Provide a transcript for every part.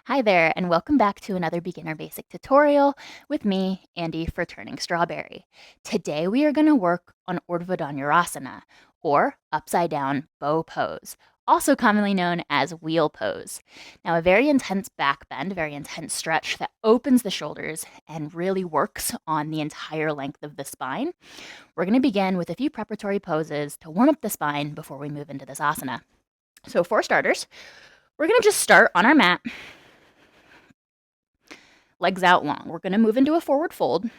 Hi there, and welcome back to another beginner basic tutorial with me, Andy for Turning Strawberry. Today we are going to work on URDHVA DHANURASANA, or upside down bow pose, also commonly known as wheel pose. Now, a very intense back bend, very intense stretch that opens the shoulders and really works on the entire length of the spine. We're going to begin with a few preparatory poses to warm up the spine before we move into this asana. So for starters, we're going to just start on our mat, legs out long. We're going to move into a forward fold.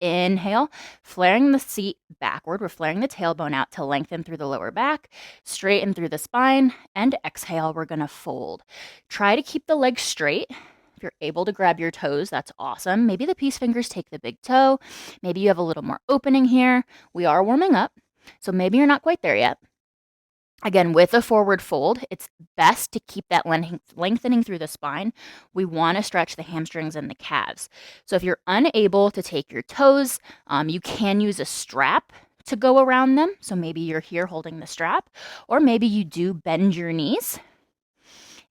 Inhale, flaring the seat backward. We're flaring the tailbone out to lengthen through the lower back, straighten through the spine, and exhale, we're going to fold. Try to keep the legs straight. If you're able to grab your toes, that's awesome. Maybe the peace fingers take the big toe. Maybe you have a little more opening here. We are warming up, so maybe you're not quite there yet. Again, with a forward fold, it's best to keep that lengthening through the spine. We want to stretch the hamstrings and the calves. So if you're unable to take your toes, you can use a strap to go around them. So maybe you're here holding the strap, or maybe you do bend your knees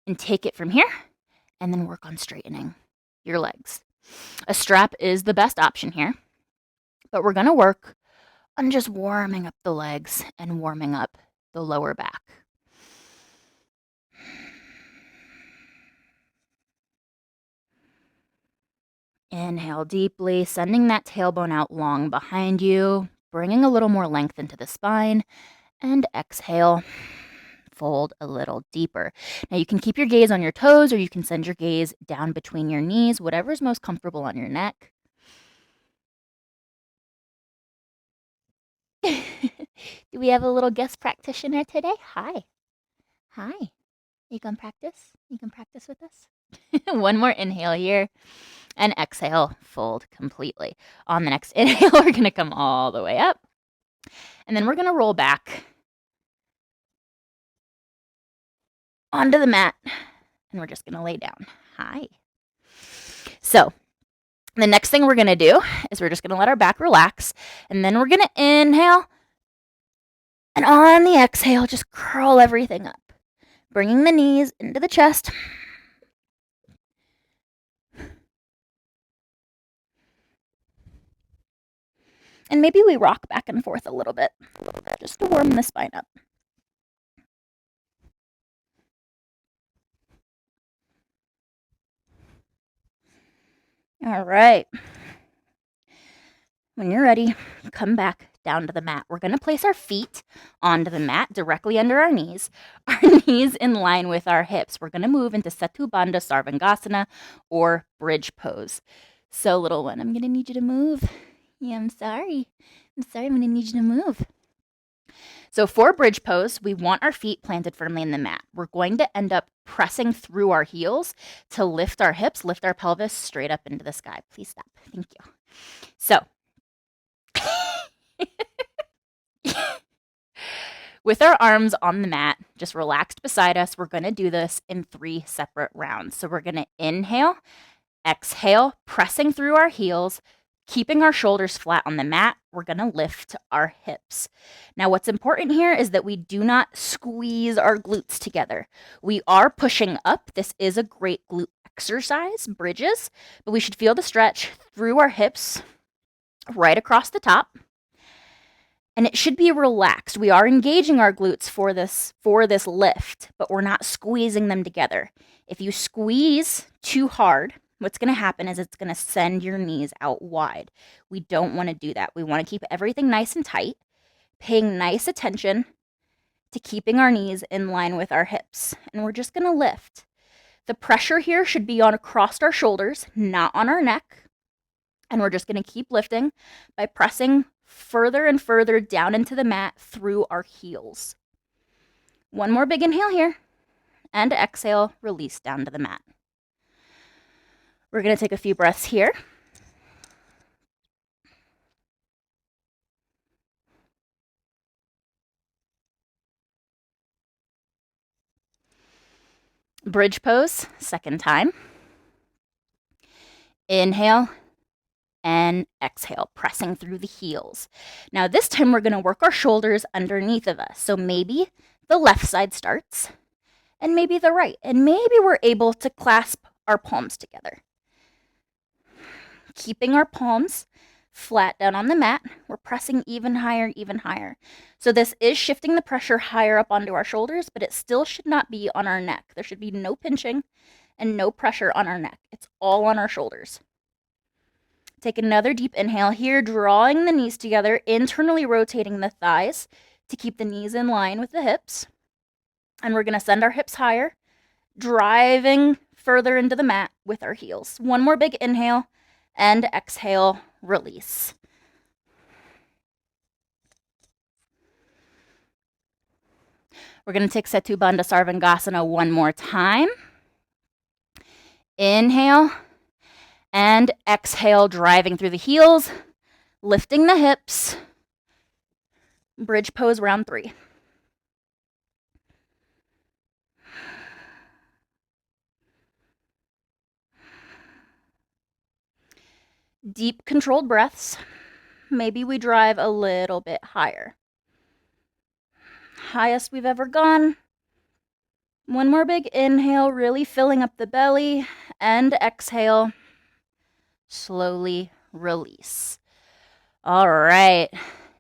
and take it from here and then work on straightening your legs. A strap is the best option here, but we're going to work on just warming up the legs and warming up the lower back. Inhale deeply, sending that tailbone out long behind you, bringing a little more length into the spine, and exhale, fold a little deeper. Now you can keep your gaze on your toes, or you can send your gaze down between your knees, whatever is most comfortable on your neck. Do we have a little guest practitioner today? Hi. Hi. You can practice? You can practice with us? One more inhale here. And exhale, fold completely. On the next inhale, we're going to come all the way up. And then we're going to roll back onto the mat. And we're just going to lay down. Hi. So the next thing we're going to do is we're just going to let our back relax. And then we're going to inhale. And on the exhale, just curl everything up. Bringing the knees into the chest. And maybe we rock back and forth a little bit just to warm the spine up. All right. When you're ready, come back down to the mat. We're going to place our feet onto the mat directly under our knees in line with our hips. We're going to move into Setu Bandha Sarvangasana, or bridge pose. So little one, I'm going to need you to move. Yeah, I'm sorry, I'm going to need you to move. So for bridge pose, we want our feet planted firmly in the mat. We're going to end up pressing through our heels to lift our hips, lift our pelvis straight up into the sky. Please stop. Thank you. So with our arms on the mat, just relaxed beside us, we're going to do this in 3 separate rounds. So we're going to inhale, exhale, pressing through our heels, keeping our shoulders flat on the mat. We're going to lift our hips. Now, what's important here is that we do not squeeze our glutes together. We are pushing up. This is a great glute exercise, bridges, but we should feel the stretch through our hips right across the top. And it should be relaxed. We are engaging our glutes for this lift, but we're not squeezing them together. If you squeeze too hard, what's going to happen is it's going to send your knees out wide. We don't want to do that. We want to keep everything nice and tight, paying nice attention to keeping our knees in line with our hips. And we're just going to lift. The pressure here should be on across our shoulders, not on our neck. And we're just going to keep lifting by pressing further and further down into the mat through our heels. One more big inhale here. And exhale, release down to the mat. We're going to take a few breaths here. Bridge pose, second time. Inhale and exhale, pressing through the heels. Now this time we're going to work our shoulders underneath of us. So maybe the left side starts and maybe the right. And maybe we're able to clasp our palms together. Keeping our palms flat down on the mat, we're pressing even higher, even higher. So this is shifting the pressure higher up onto our shoulders, but it still should not be on our neck. There should be no pinching and no pressure on our neck. It's all on our shoulders. Take another deep inhale here, drawing the knees together, internally rotating the thighs to keep the knees in line with the hips. And we're going to send our hips higher, driving further into the mat with our heels. One more big inhale and exhale, release. We're going to take Setu Bandha Sarvangasana one more time. Inhale and exhale, driving through the heels, lifting the hips. Bridge pose, round 3. Deep, controlled breaths. Maybe we drive a little bit higher. Highest we've ever gone. One more big inhale, really filling up the belly, and exhale. Slowly release. All right.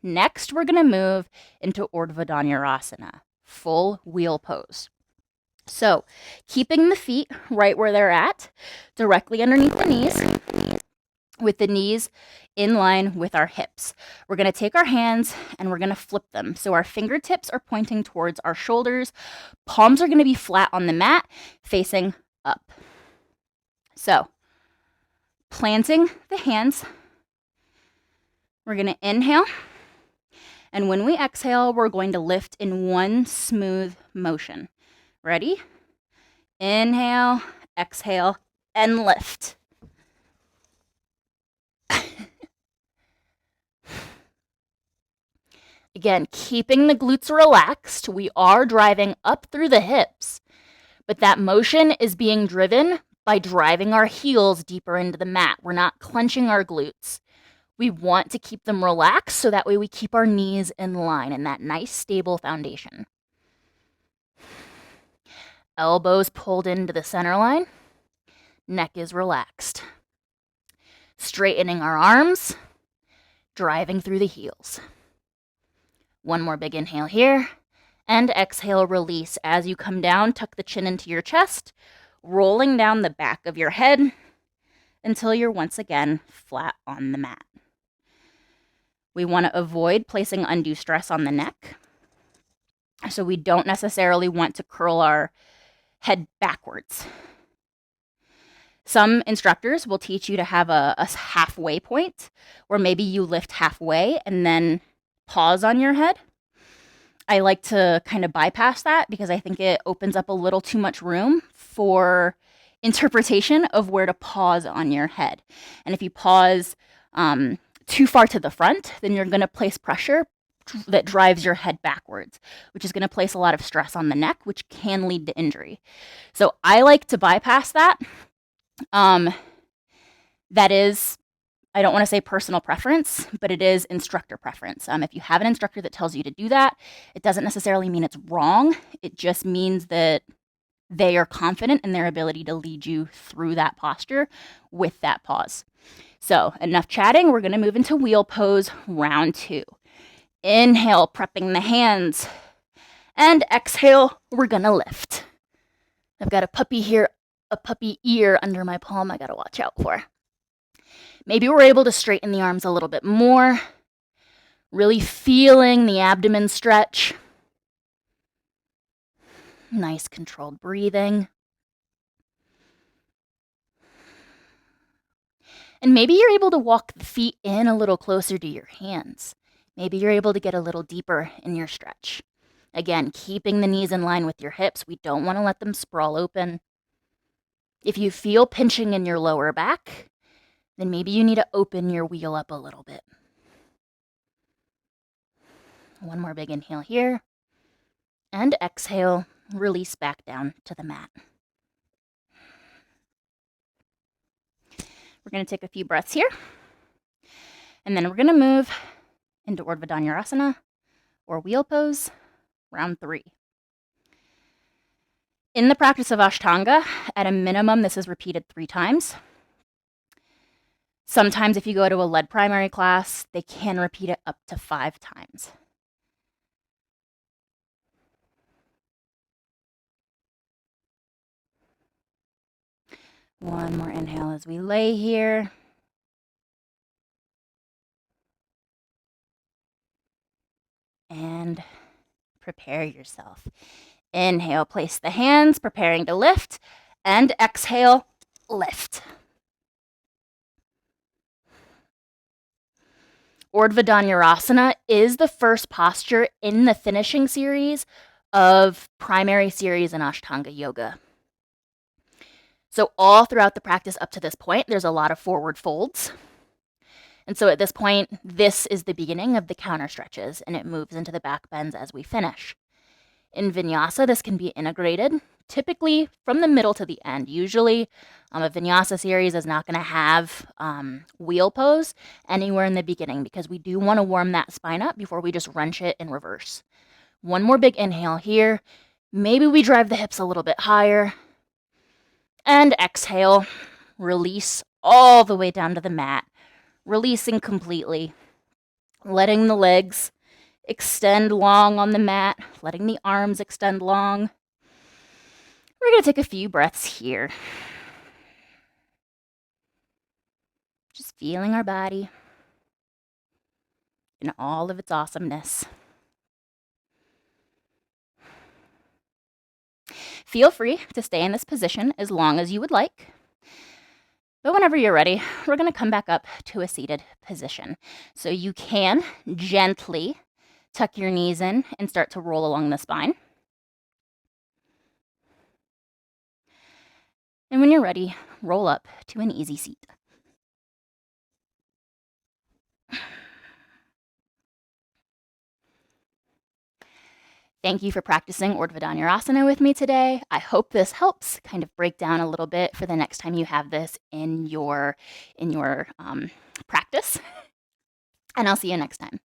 Next, we're going to move into DHANURASANA, full wheel pose. So, keeping the feet right where they're at, directly underneath the knees, with the knees in line with our hips. We're going to take our hands and we're going to flip them. So our fingertips are pointing towards our shoulders. Palms are going to be flat on the mat, facing up. So, planting the hands, we're going to inhale. And when we exhale, we're going to lift in one smooth motion. Ready? Inhale, exhale, and lift. Again, keeping the glutes relaxed. We are driving up through the hips, but that motion is being driven by driving our heels deeper into the mat. We're not clenching our glutes. We want to keep them relaxed so that way we keep our knees in line in that nice stable foundation. Elbows pulled into the center line. Neck is relaxed. Straightening our arms, driving through the heels. One more big inhale here, and exhale, release. As you come down, tuck the chin into your chest, rolling down the back of your head until you're once again flat on the mat. We want to avoid placing undue stress on the neck. So we don't necessarily want to curl our head backwards. Some instructors will teach you to have a halfway point where maybe you lift halfway and then pause on your head. I like to kind of bypass that because I think it opens up a little too much room for interpretation of where to pause on your head. And if you pause too far to the front, then you're going to place pressure that drives your head backwards, which is going to place a lot of stress on the neck, which can lead to injury. So I like to bypass that. That is, I don't want to say personal preference, but it is instructor preference. If you have an instructor that tells you to do that, it doesn't necessarily mean it's wrong. It just means that they are confident in their ability to lead you through that posture with that pause. So enough chatting. We're going to move into wheel pose, round 2. Inhale, prepping the hands. And exhale, we're going to lift. I've got a puppy here, a puppy ear under my palm I got to watch out for. Maybe we're able to straighten the arms a little bit more, really feeling the abdomen stretch. Nice controlled breathing. And maybe you're able to walk the feet in a little closer to your hands. Maybe you're able to get a little deeper in your stretch. Again, keeping the knees in line with your hips. We don't want to let them sprawl open. If you feel pinching in your lower back, then maybe you need to open your wheel up a little bit. One more big inhale here. And exhale, release back down to the mat. We're going to take a few breaths here. And then we're going to move into DHANURASANA, or wheel pose, round 3. In the practice of Ashtanga, at a minimum, this is repeated 3 times. Sometimes if you go to a lead primary class, they can repeat it up to 5 times. One more inhale as we lay here. And prepare yourself. Inhale, place the hands, preparing to lift, and exhale, lift. URDHVA is the first posture in the finishing series of primary series in Ashtanga Yoga. So all throughout the practice up to this point, there's a lot of forward folds. And so at this point, this is the beginning of the counter stretches, and it moves into the back bends as we finish. In vinyasa, this can be integrated, typically from the middle to the end. Usually, a vinyasa series is not going to have wheel pose anywhere in the beginning because we do want to warm that spine up before we just wrench it in reverse. One more big inhale here. Maybe we drive the hips a little bit higher. And exhale, release all the way down to the mat, releasing completely, letting the legs extend long on the mat, letting the arms extend long. We're going to take a few breaths here. Just feeling our body in all of its awesomeness. Feel free to stay in this position as long as you would like. But whenever you're ready, we're going to come back up to a seated position. So you can gently tuck your knees in and start to roll along the spine. And when you're ready, roll up to an easy seat. Thank you for practicing URDHVA with me today. I hope this helps kind of break down a little bit for the next time you have this in your practice. And I'll see you next time.